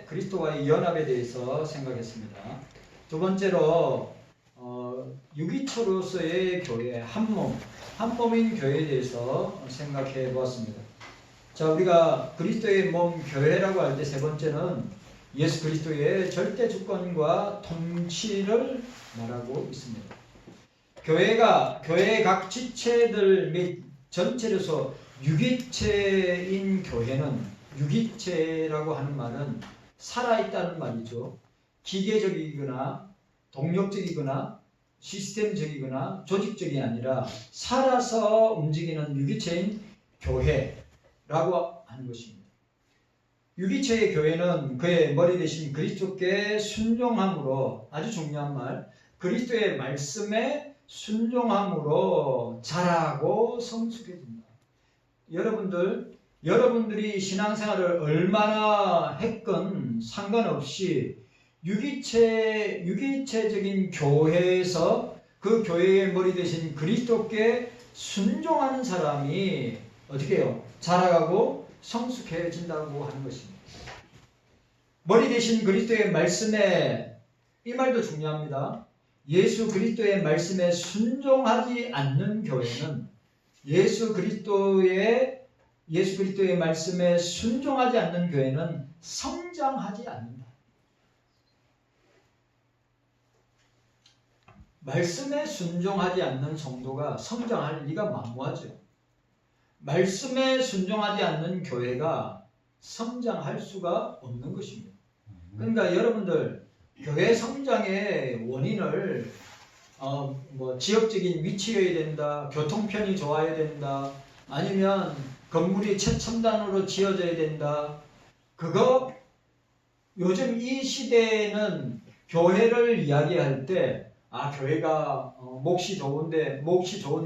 그리스도와의 연합에 대해서 생각했습니다. 두 번째로 유기체로서의 교회, 한 몸인 교회에 대해서 생각해 보았습니다. 자, 우리가 그리스도의 몸 교회라고 할 때 세 번째는 예수 그리스도의 절대 주권과 통치를 말하고 있습니다. 교회의 각 지체들 및 전체로서 유기체인 교회는, 유기체라고 하는 말은 살아있다는 말이죠. 기계적이거나 동력적이거나 시스템적이거나 조직적이 아니라 살아서 움직이는 유기체인 교회라고 하는 것입니다. 유기체의 교회는 그의 머리 대신 그리스도께 순종함으로, 아주 중요한 말, 그리스도의 말씀에 순종함으로 자라고 성숙해진다. 여러분들이 신앙생활을 얼마나 했건 상관없이 유기체적인 교회에서 그 교회의 머리 대신 그리스도께 순종하는 사람이 어떻게 해요? 자라가고 성숙해진다고 하는 것입니다. 머리 대신 그리스도의 말씀에, 이 말도 중요합니다. 예수 그리스도의 말씀에 순종하지 않는 교회는, 예수 그리스도의 말씀에 순종하지 않는 교회는 성장하지 않는다. 말씀에 순종하지 않는 성도가 성장할 리가 만무하죠. 말씀에 순종하지 않는 교회가 성장할 수가 없는 것입니다. 그러니까 여러분들, 교회 성장의 원인을 지역적인 위치여야 된다, 교통편이 좋아야 된다, 아니면 건물이 최첨단으로 지어져야 된다. 그거 요즘 이 시대에는 교회를 이야기할 때 교회가 몫이 좋은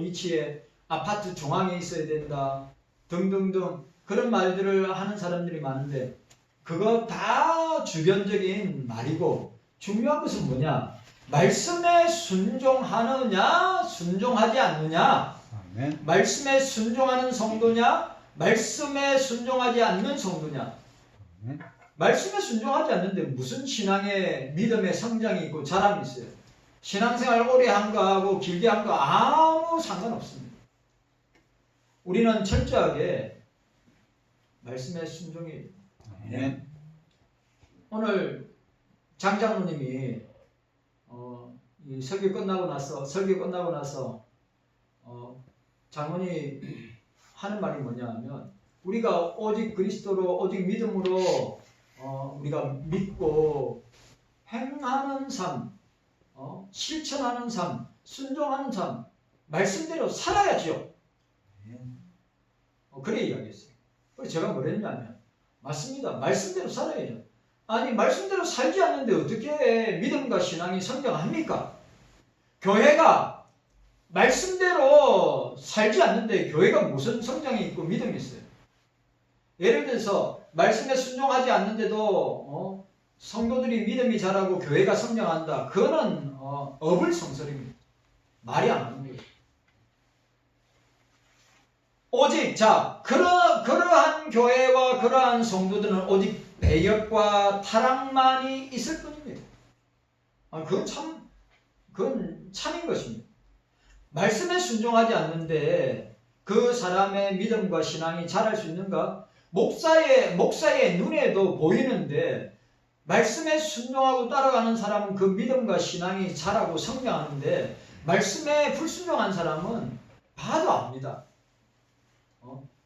위치에 아파트 중앙에 있어야 된다 등등등 그런 말들을 하는 사람들이 많은데, 그거 다 주변적인 말이고, 중요한 것은 뭐냐? 말씀에 순종하느냐 순종하지 않느냐. 아멘. 말씀에 순종하는 성도냐 말씀에 순종하지 않는 성도냐. 아멘. 말씀에 순종하지 않는데 무슨 신앙의 믿음의 성장이 있고 자람이 있어요? 신앙생활 오래 한 거하고 길게 한 거 아무 상관없습니다. 우리는 철저하게 말씀에 순종해야 돼요. 네. 오늘 장장로님이 이 설교 끝나고 나서 장로님 하는 말이 뭐냐 하면, 우리가 오직 그리스도로, 오직 믿음으로 우리가 믿고 행하는 삶, 실천하는 삶, 순종하는 삶, 말씀대로 살아야죠. 그래 이야기했어요. 그래서 제가 뭐랬냐면, 맞습니다. 말씀대로 살아야죠. 아니, 말씀대로 살지 않는데 어떻게 믿음과 신앙이 성장합니까? 교회가 말씀대로 살지 않는데 교회가 무슨 성장이 있고 믿음이 있어요? 예를 들어서 말씀에 순종하지 않는데도 성도들이 믿음이 자라고 교회가 성장한다. 그거는 어불성설입니다. 말이 안 하는 거예요. 오직 그러한 교회와 그러한 성도들은 오직 배역과 타락만이 있을 뿐입니다. 그건 참인 것입니다. 말씀에 순종하지 않는데 그 사람의 믿음과 신앙이 자랄 수 있는가? 목사의 눈에도 보이는데, 말씀에 순종하고 따라가는 사람은 그 믿음과 신앙이 자라고 성장하는데, 말씀에 불순종한 사람은 봐도 압니다.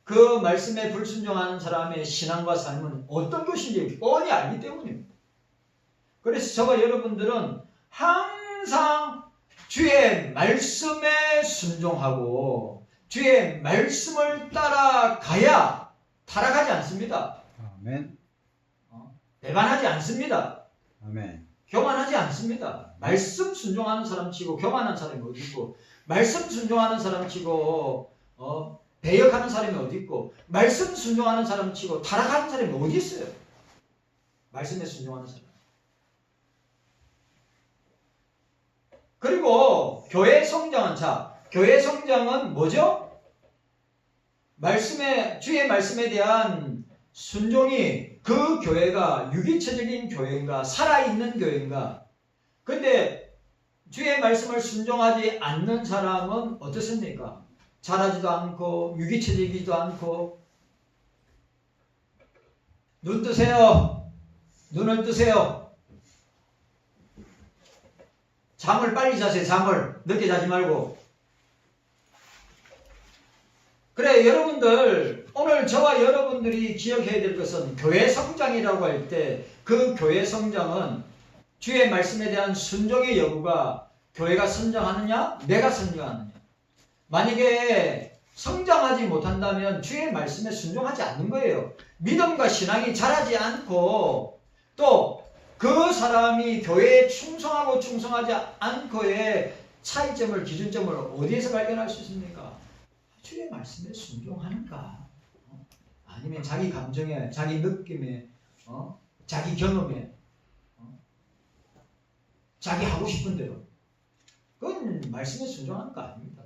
그 말씀에 불순종하는 사람의 신앙과 삶은 어떤 것인지 뻔히 알기 때문입니다. 그래서 저와 여러분들은 항상 주의 말씀에 순종하고 주의 말씀을 따라가야 타락하지 않습니다. 아멘. 배반하지 않습니다. 아멘. 교만하지 않습니다. 말씀 순종하는 사람 치고 교만한 사람이 어디 있고, 말씀 순종하는 사람 치고 배역하는 사람이 어디 있고, 말씀 순종하는 사람 치고 타락하는 사람이 어디 있어요? 말씀에 순종하는 사람. 그리고 교회 성장은 뭐죠? 주의 말씀에 대한 순종이 그 교회가 유기체적인 교회인가 살아있는 교회인가. 근데 주의 말씀을 순종하지 않는 사람은 어떻습니까? 잘하지도 않고 유기체적이지도 않고. 눈 뜨세요. 눈을 뜨세요. 잠을 빨리 자세요. 잠을 늦게 자지 말고. 그래, 여러분들 오늘 저와 여러분들이 기억해야 될 것은 교회 성장이라고 할 때 그 교회 성장은 주의 말씀에 대한 순종의 여부가 교회가 성장하느냐 내가 성장하느냐. 만약에 성장하지 못한다면 주의 말씀에 순종하지 않는 거예요. 믿음과 신앙이 자라지 않고 또 그 사람이 교회에 충성하고 충성하지 않고의 차이점을 기준점을 어디에서 발견할 수 있습니까? 주의 말씀에 순종하는가? 아니면 자기 감정에, 자기 느낌에, 자기 경험에, 자기 하고 싶은 대로. 그건 말씀에 순종하는 거 아닙니다.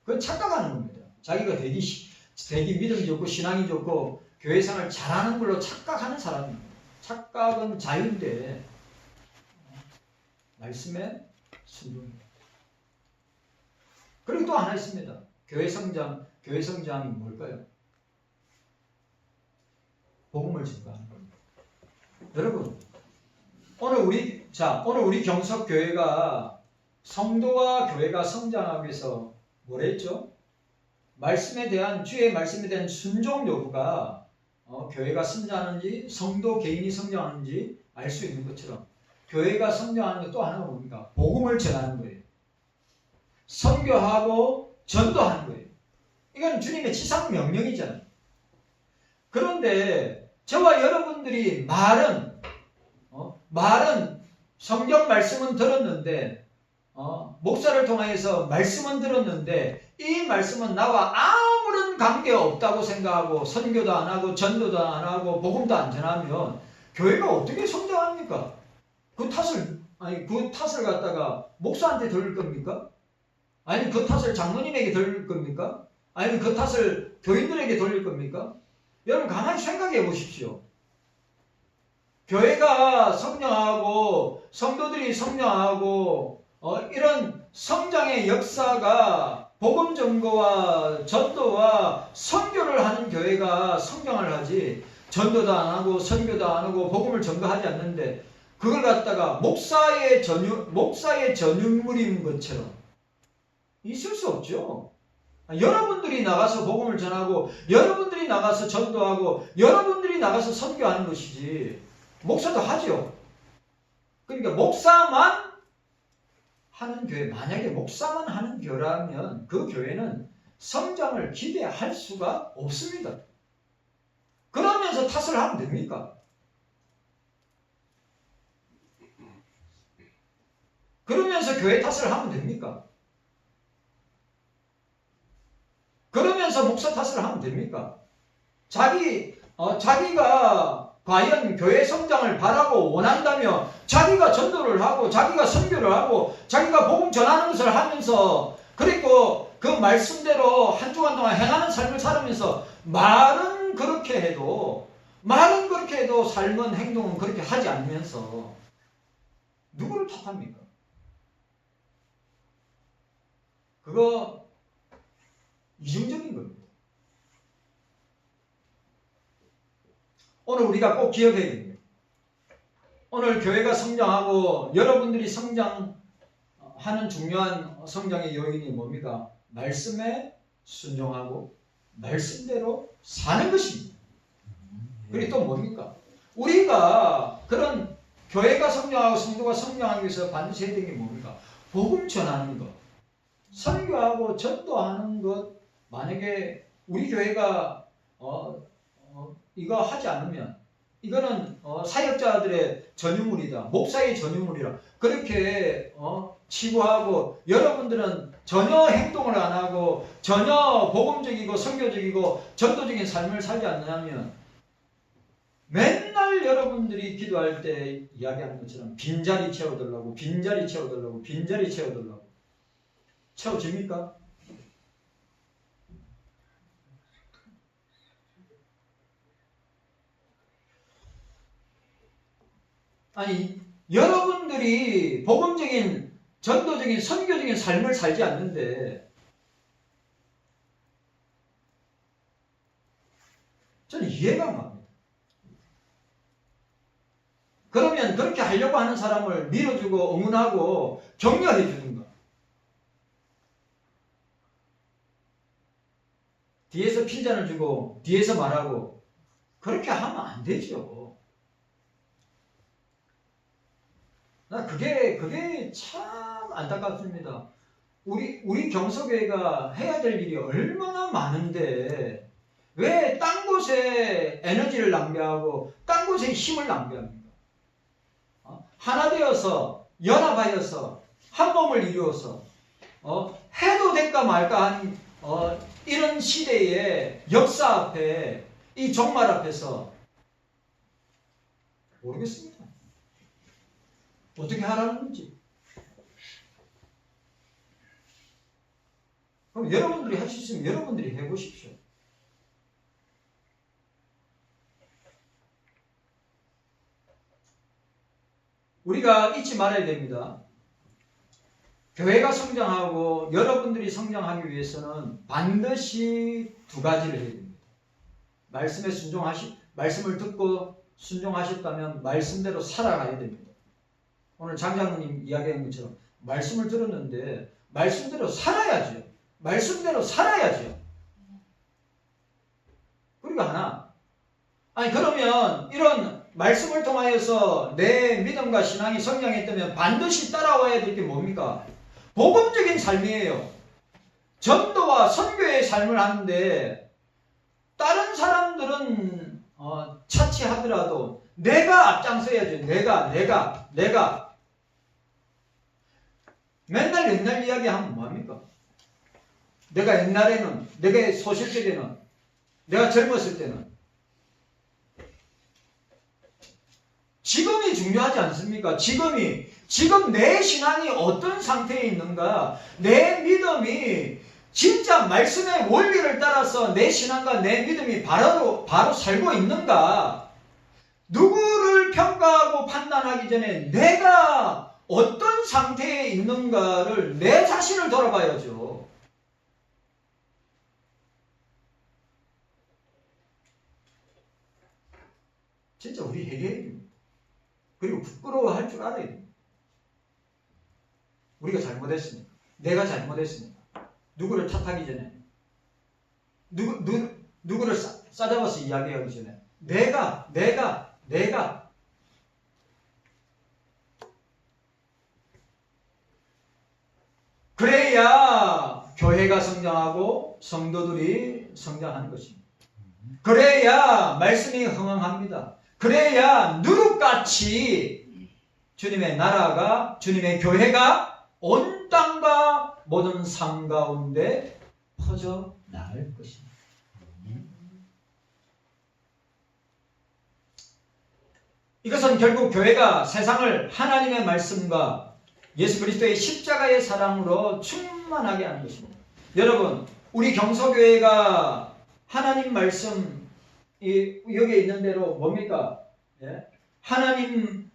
그건 착각하는 겁니다. 자기가 되게 믿음이 좋고 신앙이 좋고 교회생활 잘하는 걸로 착각하는 사람입니다. 착각은 자유인데 말씀에 순종입니다. 그리고 또 하나 있습니다. 교회 성장이 뭘까요? 복음을 증거하는 겁니다. 여러분, 오늘 우리 경석교회가 성도와 교회가 성장하기 위해서 뭘 했죠? 주의 말씀에 대한 순종 여부가 교회가 성장하는지 성도 개인이 성장하는지 알 수 있는 것처럼 교회가 성장하는 것 또 하나가 뭡니까? 복음을 전하는 거예요. 선교하고 전도하는 거예요. 이건 주님의 지상 명령이잖아요. 그런데 저와 여러분들이 말은 성경 말씀은 들었는데 목사를 통해서 말씀은 들었는데 이 말씀은 나와 아무런 관계가 없다고 생각하고 선교도 안 하고 전도도 안 하고 복음도 안 전하면 교회가 어떻게 성장합니까? 그 탓을 갖다가 목사한테 돌릴 겁니까? 아니 그 탓을 장로님에게 돌릴 겁니까? 아니면 그 탓을 교인들에게 돌릴 겁니까? 여러분 가만히 생각해 보십시오. 교회가 성장하고 성도들이 성장하고 이런 성장의 역사가 복음 전거와 전도와 선교를 하는 교회가 성장을 하지 전도도 안 하고 선교도 안 하고 복음을 전거하지 않는데 그걸 갖다가 목사의 전유물인 것처럼 있을 수 없죠. 여러분들이 나가서 복음을 전하고 여러분들이 나가서 전도하고 여러분들이 나가서 선교하는 것이지 목사도 하죠. 그러니까 목사만 하는 교회, 만약에 목사만 하는 교회라면 그 교회는 성장을 기대할 수가 없습니다. 그러면서 탓을 하면 됩니까? 그러면서 교회 탓을 하면 됩니까? 그러면서 목사 탓을 하면 됩니까? 자기가 과연 교회 성장을 바라고 원한다며 자기가 전도를 하고 자기가 선교를 하고 자기가 복음 전하는 것을 하면서 그리고 그 말씀대로 한 주간 동안 행하는 삶을 살면서 말은 그렇게 해도 삶은 행동은 그렇게 하지 않으면서 누구를 탓합니까? 그거 이중적인 겁니다. 오늘 우리가 꼭 기억해야 됩니다. 오늘 교회가 성장하고 여러분들이 성장하는 중요한 성장의 요인이 뭡니까? 말씀에 순종하고 말씀대로 사는 것입니다. 그리고 또 뭡니까? 우리가 그런 교회가 성장하고 성도가 성장하기 위해서 반드시 해야 되는 게 뭡니까? 복음 전하는 것, 선교하고 전도하는 것. 만약에 우리 교회가 이거 하지 않으면 이거는 사역자들의 전유물이다. 목사의 전유물이라. 그렇게 치부하고 여러분들은 전혀 행동을 안 하고 전혀 복음적이고 선교적이고 전도적인 삶을 살지 않느냐면 맨날 여러분들이 기도할 때 이야기하는 것처럼 빈자리 채워달라고 채워집니까? 아니, 여러분들이 복음적인, 전도적인, 선교적인 삶을 살지 않는데, 저는 이해가 안 갑니다. 그러면 그렇게 하려고 하는 사람을 밀어주고 응원하고 격려해 주는 거. 뒤에서 핀잔을 주고 뒤에서 말하고 그렇게 하면 안 되죠. 나 그게 참 안타깝습니다. 우리 경서교회가 해야 될 일이 얼마나 많은데 왜 딴 곳에 에너지를 낭비하고 딴 곳에 힘을 낭비합니까? 하나 되어서 연합하여서 한 몸을 이루어서 해도 될까 말까 한 이런 시대의 역사 앞에 이 종말 앞에서 모르겠습니다. 어떻게 하라는 건지. 그럼 여러분들이 할 수 있으면 여러분들이 해보십시오. 우리가 잊지 말아야 됩니다. 교회가 성장하고 여러분들이 성장하기 위해서는 반드시 두 가지를 해야 됩니다. 말씀을 듣고 순종하셨다면 말씀대로 살아가야 됩니다. 오늘 장장로님 이야기한 것처럼 말씀을 들었는데 말씀대로 살아야죠. 말씀대로 살아야죠. 그리고 하나, 그러면 이런 말씀을 통하여서 내 믿음과 신앙이 성장했다면 반드시 따라와야 될 게 뭡니까? 복음적인 삶이에요. 전도와 선교의 삶을 하는데 다른 사람들은 차치하더라도 내가 앞장서야죠. 내가 맨날 옛날 이야기하면 뭐합니까? 내가 옛날에는, 내가 소실때 때는, 내가 젊었을 때는 지금이 중요하지 않습니까? 지금 내 신앙이 어떤 상태에 있는가? 내 믿음이 진짜 말씀의 원리를 따라서 내 신앙과 내 믿음이 바로 살고 있는가? 누구를 평가하고 판단하기 전에 내가 어떤 상태에 있는가를 내 자신을 돌아봐야죠. 진짜 우리 해결입니다. 그리고 부끄러워할 줄 알아야 됩니다. 우리가 잘못했으니까. 내가 잘못했으니까. 누구를 탓하기 전에. 누구를 싸잡아서 이야기하기 전에. 내가. 그래야 교회가 성장하고 성도들이 성장하는 것입니다. 그래야 말씀이 흥황합니다. 그래야 누룩같이 주님의 나라가, 주님의 교회가 온 땅과 모든 삶 가운데 퍼져 나갈 것입니다. 이것은 결국 교회가 세상을 하나님의 말씀과 예수 그리스도의 십자가의 사랑으로 충만하게 하는 것입니다. 여러분, 우리 경서교회가 하나님 말씀 여기에 있는 대로 뭡니까? 예? 하나님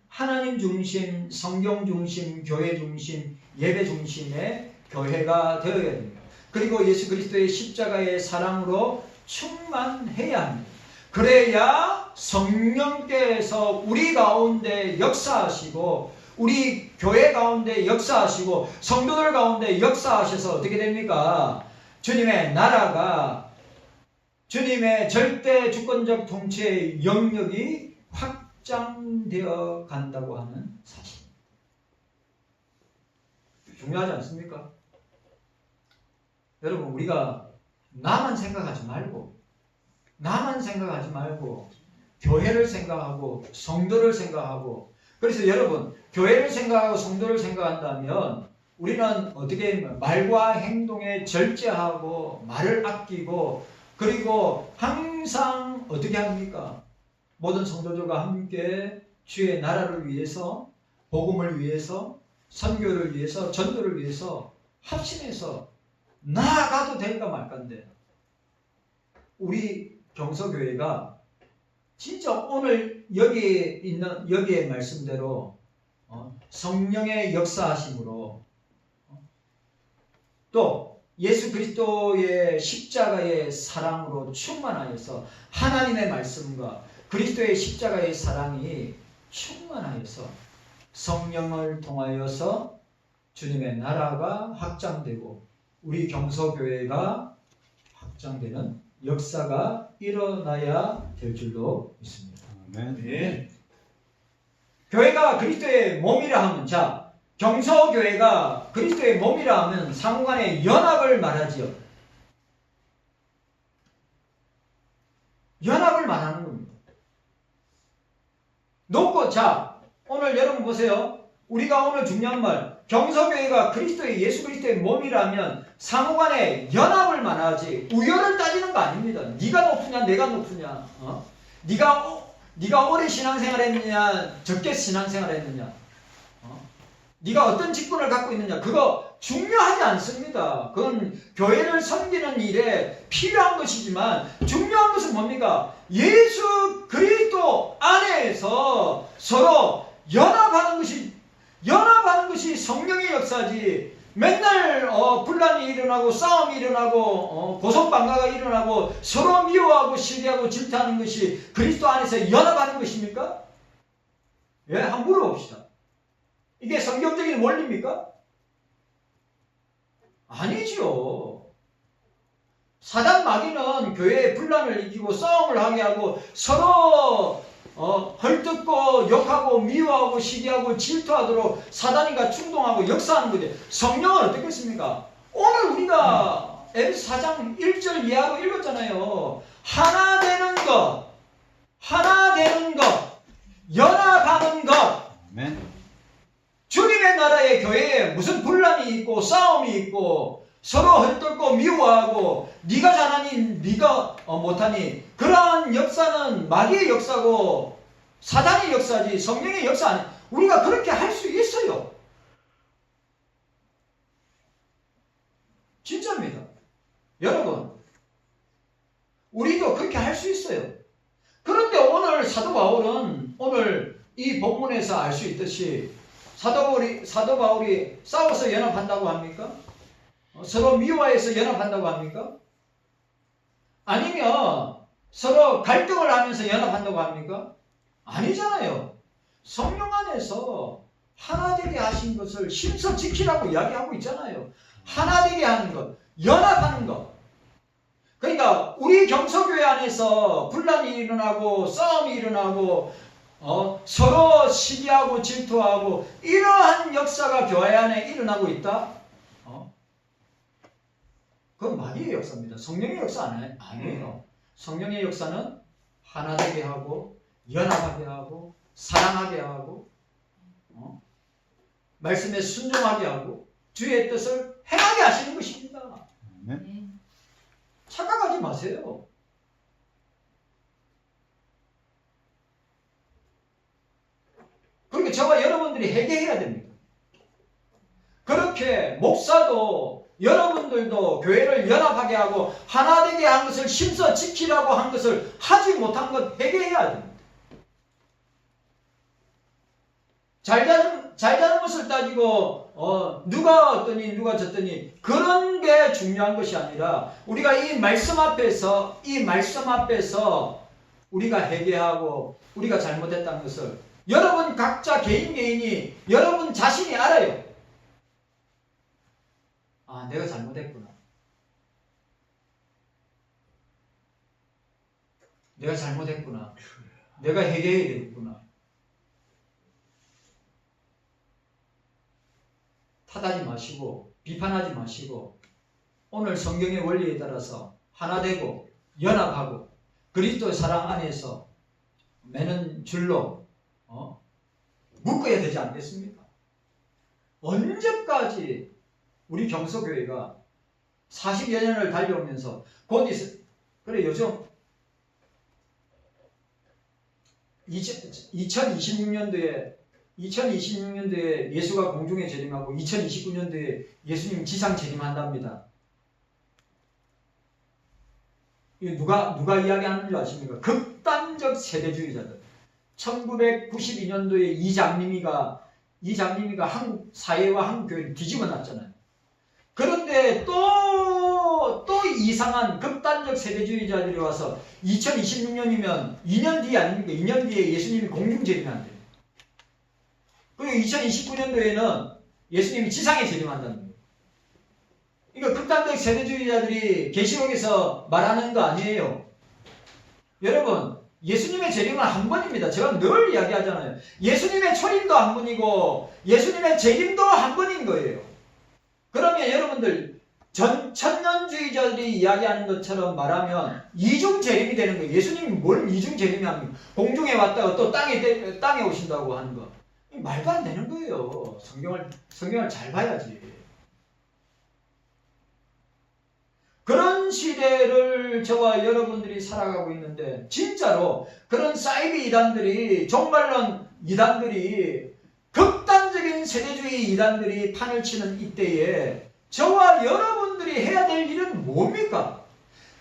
중심, 성경 중심, 교회 중심, 예배 중심의 교회가 되어야 됩니다. 그리고 예수 그리스도의 십자가의 사랑으로 충만해야 합니다. 그래야 성령께서 우리 가운데 역사하시고 우리 교회 가운데 역사하시고 성도들 가운데 역사하셔서 어떻게 됩니까? 주님의 나라가 주님의 절대 주권적 통치의 영역이 확장되어 간다고 하는 사실입니다. 중요하지 않습니까? 여러분, 우리가 나만 생각하지 말고 교회를 생각하고 성도를 생각하고, 그래서 여러분, 교회를 생각하고 성도를 생각한다면 우리는 어떻게 말과 행동에 절제하고 말을 아끼고, 그리고 항상 어떻게 합니까? 모든 성도들과 함께 주의 나라를 위해서, 복음을 위해서, 선교를 위해서, 전도를 위해서 합심해서 나아가도 될까 말까인데, 우리 경서교회가 진짜 오늘 여기에 있는 여기에 말씀대로 성령의 역사하심으로 또 예수 그리스도의 십자가의 사랑으로 충만하여서 하나님의 말씀과 그리스도의 십자가의 사랑이 충만하여서 성령을 통하여서 주님의 나라가 확장되고 우리 경서교회가 확장되는 역사가 일어나야 될 줄로 믿습니다. 아멘. 교회가 그리스도의 몸이라 하면, 자, 경서교회가 그리스도의 몸이라 하면 상호간의 연합을 말하지요. 연합을 말하는 겁니다. 놓고, 자, 오늘 여러분 보세요. 우리가 오늘 중요한 말, 경서교회가 그리스도의 예수 그리스도의 몸이라면 상호간의 연합을 말하지 우열을 따지는 거 아닙니다. 네가 높으냐 내가 높으냐, 네가 오래 신앙생활 했느냐 적게 신앙생활 했느냐, 네가 어떤 직분을 갖고 있느냐, 그거 중요하지 않습니다. 그건 교회를 섬기는 일에 필요한 것이지만 중요한 것은 뭡니까? 예수 그리스도 안에서 서로 연합하는 것이 성령의 역사지. 맨날 분란이 일어나고 싸움이 일어나고 고성방가가 일어나고 서로 미워하고 시기하고 질투하는 것이 그리스도 안에서 연합하는 것입니까? 예, 한번 물어봅시다. 이게 성경적인 원리입니까? 아니죠. 사단 마귀는 교회의 분란을 일으키고 싸움을 하게 하고 서로 헐뜯고 욕하고 미워하고 시기하고 질투하도록 사단이가 충동하고 역사하는 거죠. 성령은 어떻겠습니까? 오늘 우리가 에베소 4장 1절 이하로 읽었잖아요. 하나 되는 것, 연합하는 것. 아멘. 주님의 나라의 교회에 무슨 분란이 있고 싸움이 있고 서로 헐뜯고 미워하고 네가 잘하니 네가 못하니, 그러한 역사는 마귀의 역사고 사단의 역사지 성령의 역사 아니. 우리가 그렇게 할 수 있어요. 진짜입니다. 여러분, 우리도 그렇게 할 수 있어요. 그런데 오늘 사도 바울은 오늘 이 본문에서 알 수 있듯이 사도 바울이 싸워서 연합한다고 합니까? 서로 미워해서 연합한다고 합니까? 아니면 서로 갈등을 하면서 연합한다고 합니까? 아니잖아요. 성령 안에서 하나 되게 하신 것을 심서 지키라고 이야기하고 있잖아요. 하나 되게 하는 것, 연합하는 것. 그러니까 우리 경서교회 안에서 분란이 일어나고 싸움이 일어나고 서로 시기하고 질투하고 이러한 역사가 교회 안에 일어나고 있다? 그건 마귀의 역사입니다. 성령의 역사 아니에요. 성령의 역사는 하나 되게 하고 연합하게 하고 사랑하게 하고 말씀에 순종하게 하고 주의 뜻을 행하게 하시는 것입니다. 착각하지 마세요. 그렇게 저와 여러분들이 회개해야 됩니다. 그렇게 목사도 여러분들도 교회를 연합하게 하고 하나 되게 한 것을 심서 지키라고 한 것을 하지 못한 것 회개해야 됩니다. 잘잘못을 따지고 누가 어떠니 누가 졌더니 그런 게 중요한 것이 아니라 우리가 이 말씀 앞에서 우리가 회개하고 우리가 잘못했다는 것을 여러분 각자 개인이 여러분 자신이 알아요. 아, 내가 잘못했구나. 내가 잘못했구나. 내가 회개해야 되겠구나. 탓하지 마시고 비판하지 마시고 오늘 성경의 원리에 따라서 하나 되고 연합하고 그리스도의 사랑 안에서 매는 줄로 묶어야 되지 않겠습니까? 언제까지 우리 경서교회가 40여 년을 달려오면서 그래 요즘 2026년도에 예수가 공중에 재림하고 2029년도에 예수님 지상 재림한답니다. 이거 누가 이야기하는 줄 아십니까? 극단 극단적 세대주의자들. 1992년도에 이장림이가 한국 사회와 한국 교회를 뒤집어 놨잖아요. 그런데 또 이상한 극단적 세대주의자들이 와서 2026년이면 2년 뒤에 아닙니까? 2년 뒤에 예수님이 공중재림한대요. 그리고 2029년도에는 예수님이 지상에 재림한다는 거예요. 그러니까 극단적 세대주의자들이 계시록에서 말하는 거 아니에요. 여러분, 예수님의 재림은 한 번입니다. 제가 늘 이야기하잖아요. 예수님의 초림도 한 번이고 예수님의 재림도 한 번인 거예요. 그러면 여러분들 천년주의자들이 이야기하는 것처럼 말하면 이중 재림이 되는 거예요. 예수님이 뭘 이중 재림이 합니까? 공중에 왔다가 또 땅에 오신다고 하는 거. 말도 안 되는 거예요. 성경을 잘 봐야지. 그런 시대를 저와 여러분들이 살아가고 있는데 진짜로 그런 사이비 이단들이 종말론 이단들이 극단적인 세대주의 이단들이 판을 치는 이때에 저와 여러분들이 해야 될 일은 뭡니까?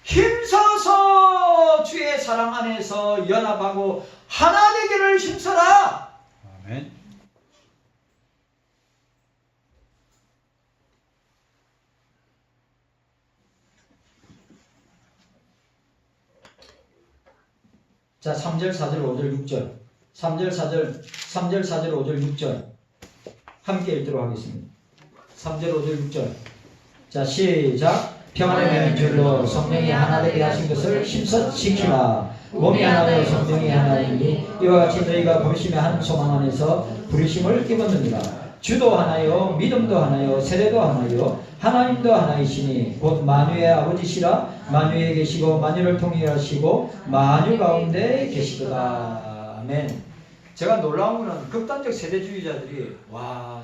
힘써서 주의 사랑 안에서 연합하고 하나 되기를 힘써라. 아멘. 자, 3절, 4절, 5절, 6절. 3절, 4절, 5절, 6절. 함께 읽도록 하겠습니다. 3절, 5절, 6절. 자, 시작. 평안의 명줄로 성령이 하나 되게 하신 것을 힘써 지키라. 몸이 하나요 성령이 하나이니 이와 같이 너희가 부르심의 한 소망 안에서 부르심을 입었느니라. 주도 하나요 믿음도 하나요 세례도 하나요 하나님도 하나이시니 곧 만유의 아버지시라. 만유에 계시고 만유를 통해 하시고 만유 가운데 계시도다. 아멘. 제가 놀라운 거는 극단적 세대주의자들이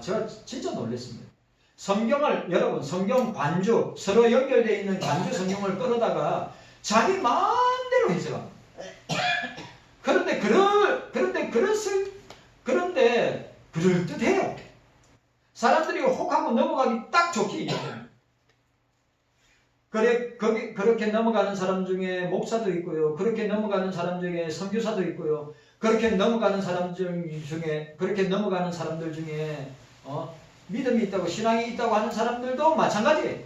제가 진짜 놀랐습니다. 성경을 여러분 성경 관주 서로 연결되어 있는 관주 성경을 끌어다가 자기 마음대로 해석합니다. 그런데 그럴듯해요. 사람들이 혹하고 넘어가기 딱 좋게 얘기합니다. 그렇게 넘어가는 사람 중에 목사도 있고요. 그렇게 넘어가는 사람 중에 선교사도 있고요. 그렇게 넘어가는 사람들 중에 믿음이 있다고 신앙이 있다고 하는 사람들도 마찬가지예요.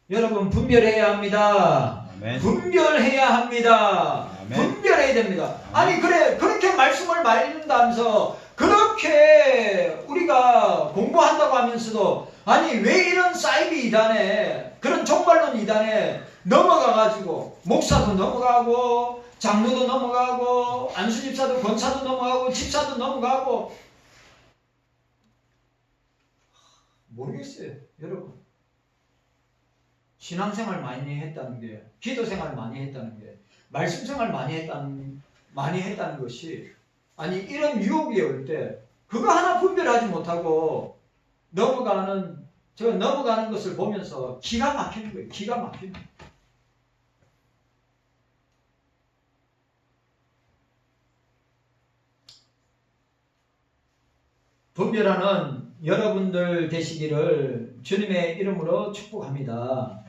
여러분 분별해야 합니다. 아멘. 분별해야 합니다. 아멘. 분별해야 됩니다. 아멘. 아니 그렇게 말씀을 말린다면서 그렇게 우리가 공부한다고 하면서도 아니 왜 이런 사이비 이단에 그런 종말론 이단에 넘어가가지고 목사도 넘어가고 장로도 넘어가고 안수집사도 권사도 넘어가고 집사도 넘어가고 모르겠어요. 여러분 신앙생활 많이 했다는 게 기도생활 많이 했다는 게 말씀생활 많이 했다는 것이 아니 이런 유혹이 올 때 그거 하나 분별하지 못하고 넘어가는 것을 보면서 기가 막히는 거예요. 기가 막히는 거예요. 분별하는 여러분들 되시기를 주님의 이름으로 축복합니다.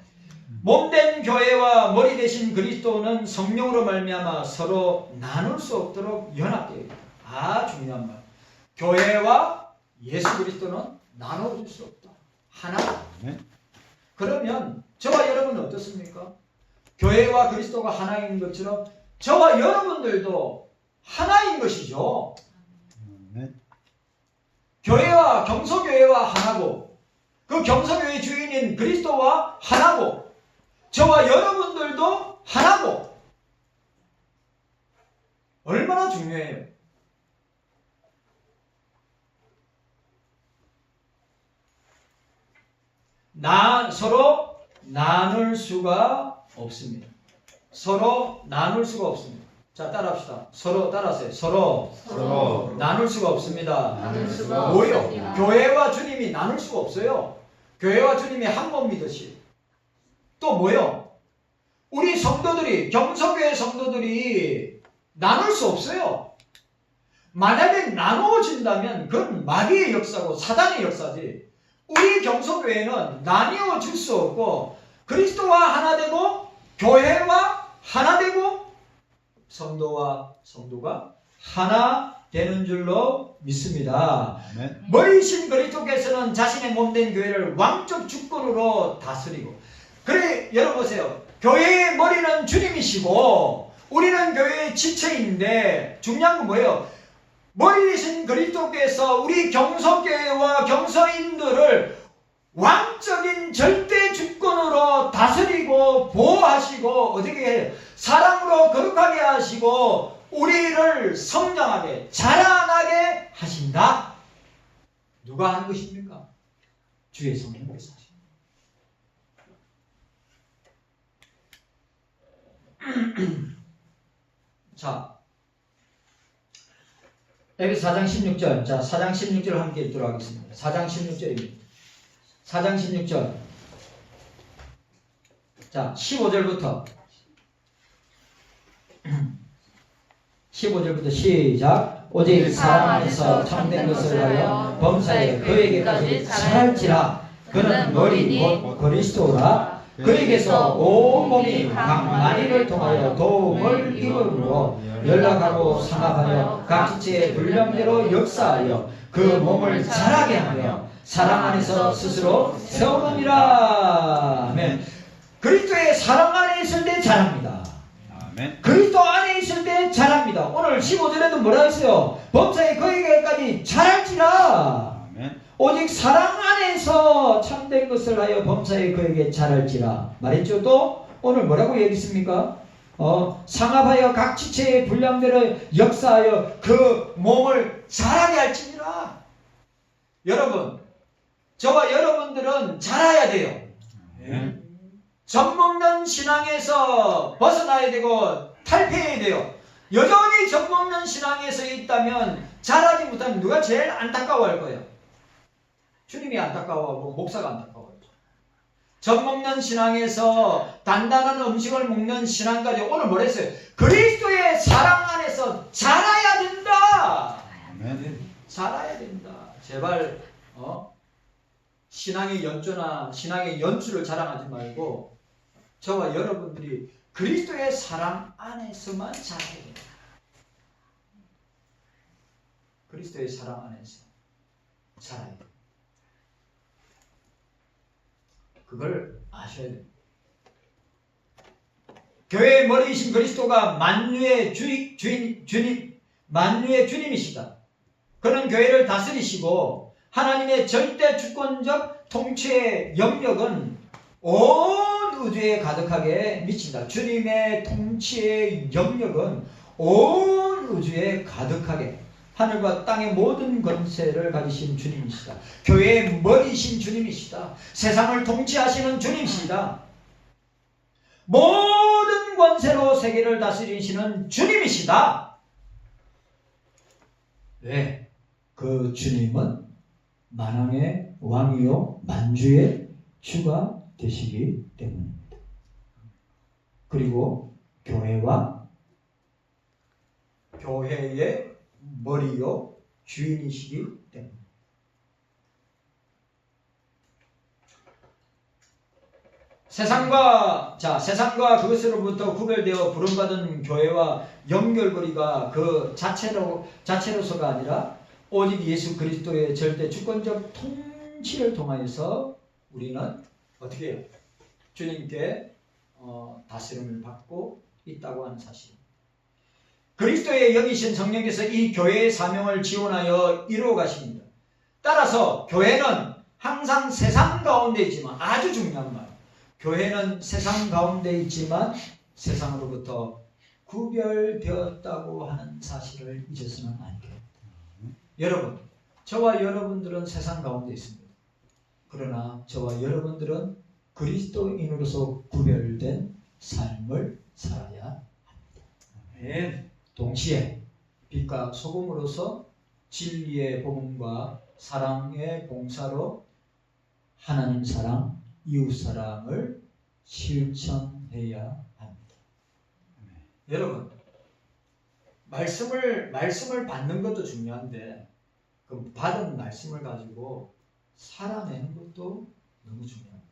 몸된 교회와 머리 되신 그리스도는 성령으로 말미암아 서로 나눌 수 없도록 연합되어 있다. 중요한 말. 교회와 예수 그리스도는 나눠줄 수 없다. 하나. 그러면 저와 여러분은 어떻습니까? 교회와 그리스도가 하나인 것처럼 저와 여러분들도 하나인 것이죠. 교회와 경소교회와 하나고 그 경소교회 주인인 그리스도와 하나고 저와 여러분들도 하나고 얼마나 중요해요. 서로 나눌 수가 없습니다. 서로 나눌 수가 없습니다. 자, 따라합시다. 서로 따라하세요. 서로 나눌 수가 없습니다. 뭐요? 교회와 주님이 나눌 수가 없어요. 교회와 주님이 한 몸 믿으시. 또 뭐요? 우리 성도들이 경서교회 성도들이 나눌 수 없어요. 만약에 나누어진다면 그건 마귀의 역사고 사단의 역사지. 우리 경서교회는 나뉘어 줄 수 없고 그리스도와 하나 되고 교회와 하나 되고 성도와 성도가 하나 되는 줄로 믿습니다. 아멘. 머리이신 그리스도께서는 자신의 몸된 교회를 왕적 주권으로 다스리고, 그래 여러분 보세요. 교회의 머리는 주님이시고 우리는 교회의 지체인데 중요한 건 뭐예요? 머리이신 그리스도께서 우리 경서교회와 경서인들을 왕적인 절대 주권으로 다스리고 보호하시고 어떻게 해요? 사랑으로 거룩하게 하시고 우리를 성장하게 자라나게 하신다. 누가 하는 것입니까? 주의 성령께서 하십니다. 자, 에베소 4장 16절. 자, 4장 16절 함께 읽도록 하겠습니다. 4장 16절입니다. 4장 16절. 자, 15절부터 15절부터 시작. 오직 사랑 안에서 참된 것을 하여 범사에 그에게까지 자랄지라. 그는 머리 곧 그리스도라. 그에게서 온 몸이 각 만일을 통하여 도움을 입음으로 연락하고 상합하여 각 지체의 분량대로 역사하여 그 몸을 자라게 하며 사랑 안에서 스스로 세우느니라. 아멘. 그리스도의 사랑 안에 있을 때 자랍니다. 아멘. 그리스도 안에 있을 때 자랍니다. 오늘 15절에도 뭐라 했어요? 범사에 그에게까지 자랄지라. 아멘. 오직 사랑 안에서 참된 것을 하여 범사에 그에게 자랄지라 말했죠. 또 오늘 뭐라고 얘기했습니까? 상합하여 각 지체의 분량대로 역사하여 그 몸을 자라게 할지니라. 여러분, 저와 여러분들은 자라야 돼요. 아멘. 젖먹는 신앙에서 벗어나야 되고 탈피해야 돼요. 여전히 젖먹는 신앙에서 있다면 자라지 못하면 누가 제일 안타까워할 거예요? 주님이 안타까워하고 목사가 안타까워하죠. 젖먹는 신앙에서 단단한 음식을 먹는 신앙까지 오늘 뭘 했어요? 그리스도의 사랑 안에서 자라야 된다. 아멘. 자라야 된다. 제발 신앙의 연조나 신앙의 연수를 자랑하지 말고 저와 여러분들이 그리스도의 사랑 안에서만 자라야 된다. 그리스도의 사랑 안에서 자라야 된다. 그걸 아셔야 됩니다. 교회의 머리이신 그리스도가 만유의 만유의 주님이시다. 그는 교회를 다스리시고 하나님의 절대 주권적 통치의 영역은 온 우주에 가득하게 미친다. 주님의 통치의 영역은 온 우주에 가득하게, 하늘과 땅의 모든 권세를 가지신 주님이시다. 교회의 머리이신 주님이시다. 세상을 통치하시는 주님이시다. 모든 권세로 세계를 다스리시는 주님이시다. 왜? 그 주님은 만왕의 왕이요 만주의 주가 되시기 때문입니다. 그리고 교회의 머리요 주인이시기 때문에 세상과 그것으로부터 구별되어 부름받은 교회와 연결고리가 그 자체로서가 아니라 오직 예수 그리스도의 절대 주권적 통치를 통하여서 우리는 어떻게 해요? 주님께 다스림을 받고 있다고 하는 사실입니다. 그리스도의 영이신 성령께서 이 교회의 사명을 지원하여 이루어 가십니다. 따라서 교회는 항상 세상 가운데 있지만, 아주 중요한 말, 교회는 세상 가운데 있지만 세상으로부터 구별되었다고 하는 사실을 잊어서는 안 돼요. 여러분, 저와 여러분들은 세상 가운데 있습니다. 그러나 저와 여러분들은 그리스도인으로서 구별된 삶을 살아야 합니다. 동시에 빛과 소금으로서 진리의 복음과 사랑의 봉사로 하나님 사랑, 이웃 사랑을 실천해야 합니다. 여러분, 말씀을 받는 것도 중요한데 그 받은 말씀을 가지고 살아내는 것도 너무 중요합니다.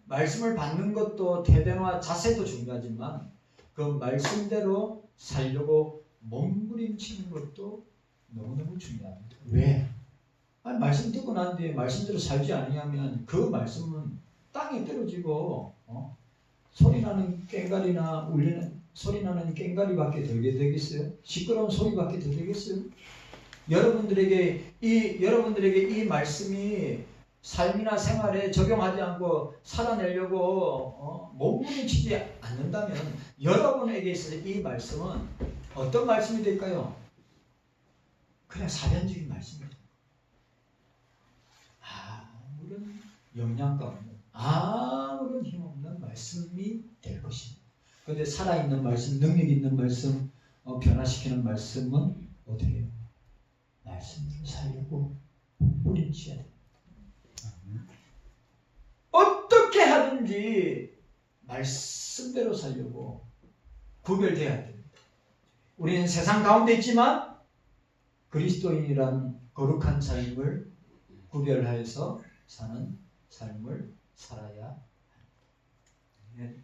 말씀을 받는 것도 태도와 자세도 중요하지만 그 말씀대로 살려고 몸부림치는 것도 너무너무 중요합니다. 왜? 아니, 말씀 듣고 난 뒤에 말씀대로 살지 아니하면 그 말씀은 땅에 떨어지고 소리나는 꽹과리나 울리는 소리나는 꽹과리밖에 더 되겠어요? 시끄러운 소리밖에 더 되겠어요? 여러분들에게 이 말씀이 삶이나 생활에 적용하지 않고 살아내려고 몸부림치지 않는다면 여러분에게 있어서 이 말씀은 어떤 말씀이 될까요? 그냥 사변적인 말씀입니다. 아무런 영양가 없는 아무런 힘없는 말씀이 될 것입니다. 그런데 살아있는 말씀, 능력 있는 말씀, 변화시키는 말씀은 어떻게 해요? 말씀을 살려고 뿌리쳐야 됩니다. 어떻게 하든지 말씀대로 살려고 구별돼야 됩니다. 우리는 세상 가운데 있지만 그리스도인이란 거룩한 삶을 구별하여서 사는 삶을 살아야 합니다.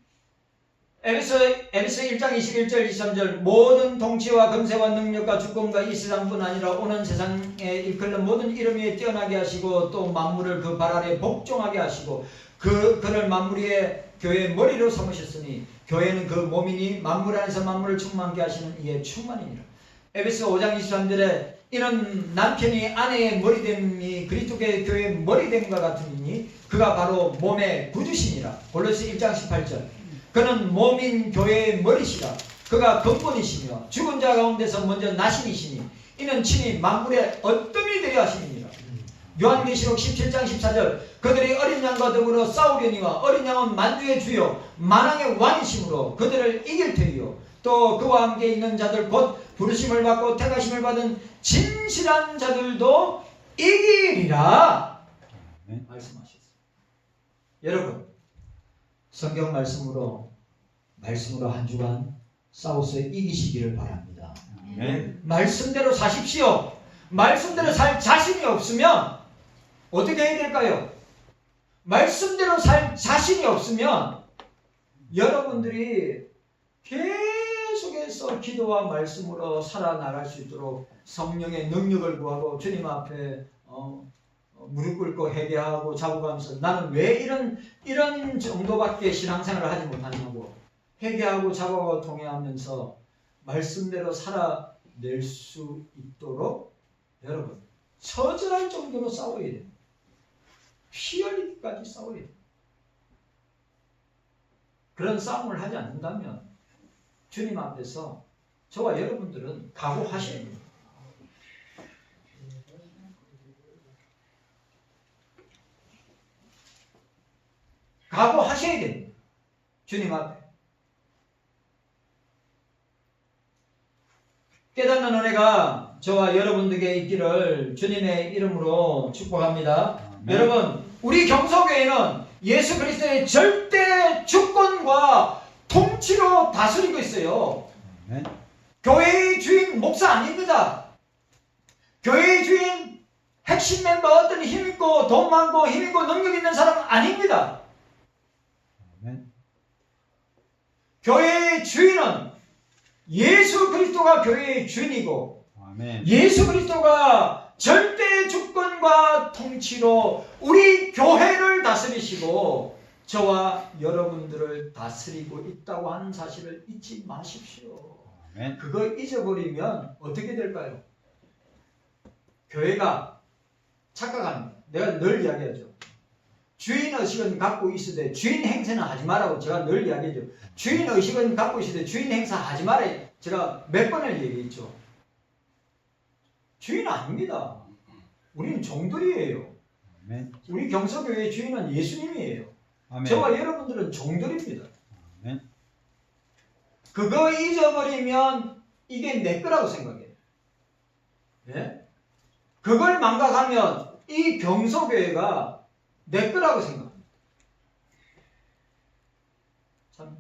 에베소 1장 21절 23절 모든 통치와 권세와 능력과 주권과 이 세상뿐 아니라 오는 세상에 일컬는 모든 이름 위에 뛰어나게 하시고 또 만물을 그 발 아래 복종하게 하시고 그를 만물 위에 교회의 머리로 삼으셨으니 교회는 그 몸이니 만물 안에서 만물을 충만케 하시는 이의 충만이니라. 에베소 5장 23절에 이는 남편이 아내의 머리됨이 그리스도의 교회의 머리됨과 같으니 그가 바로 몸의 구주시니라. 골로새 1장 18절 그는 몸인 교회의 머리시라. 그가 근본이시며 죽은 자 가운데서 먼저 나신이시니 이는 친히 만물의 어뜸이 되려 하심이니라. 요한계시록 17장 14절 그들이 어린 양과 더불어 싸우려니와 어린 양은 만주의 주요 만왕의 왕이시므로 그들을 이길 테이요 또 그와 함께 있는 자들 곧 부르심을 받고 택하심을 받은 진실한 자들도 이기리라 말씀하셨어요. 여러분 성경 말씀으로 한 주간 싸워서 이기시기를 바랍니다. 말씀대로 사십시오. 말씀대로 살 자신이 없으면 어떻게 해야 될까요? 말씀대로 살 자신이 없으면 여러분들이 계속해서 기도와 말씀으로 살아나갈 수 있도록 성령의 능력을 구하고 주님 앞에 무릎 꿇고 회개하고 자복하면서 나는 왜 이런 정도밖에 신앙생활을 하지 못하냐고 회개하고 자복하고 통회하면서 말씀대로 살아낼 수 있도록 여러분 처절할 정도로 싸워야 됩니다. 피 흘리기까지 싸워야 됩니다. 그런 싸움을 하지 않는다면 주님 앞에서 저와 여러분들은 각오하셔야 됩니다. 각오하셔야 됩니다. 주님 앞에. 깨닫는 은혜가 저와 여러분들에게 있기를 주님의 이름으로 축복합니다. 여러분, 우리 경서교회는 예수 그리스도의 절대 주권과 통치로 다스리고 있어요. 교회의 주인 목사 아닙니다. 교회의 주인 핵심 멤버 어떤 힘있고 돈 많고 힘있고 능력 있는 사람은 아닙니다. 교회의 주인은 예수 그리스도가 교회의 주인이고 예수 그리스도가 절대 주권과 통치로 우리 교회를 다스리시고 저와 여러분들을 다스리고 있다고 하는 사실을 잊지 마십시오. 그거 잊어버리면 어떻게 될까요? 교회가 착각합니다. 내가 늘 이야기하죠. 주인의식은 갖고 있으되 주인 행세는 하지 말라고 제가 늘 이야기하죠. 주인의식은 갖고 있으되 주인 행사 하지 말라 제가 몇 번을 얘기했죠. 주인 아닙니다. 우리는 종들이에요. 우리 경서교회의 주인은 예수님이에요. 저와 여러분들은 종들입니다. 그거 잊어버리면 이게 내 거라고 생각해요. 예? 그걸 망각하면 이 경서교회가 내 거라고 생각합니다. 참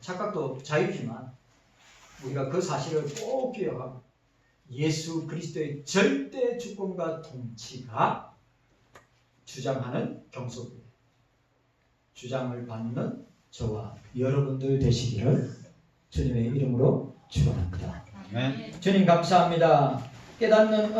착각도 자유지만 우리가 그 사실을 꼭 기억하고 예수 그리스도의 절대 주권과 통치가 주장하는 경서교회 주장을 받는 저와 여러분들 되시기를 주님의 이름으로 축원합니다. 아멘. 주님 감사합니다. 깨닫는 은혜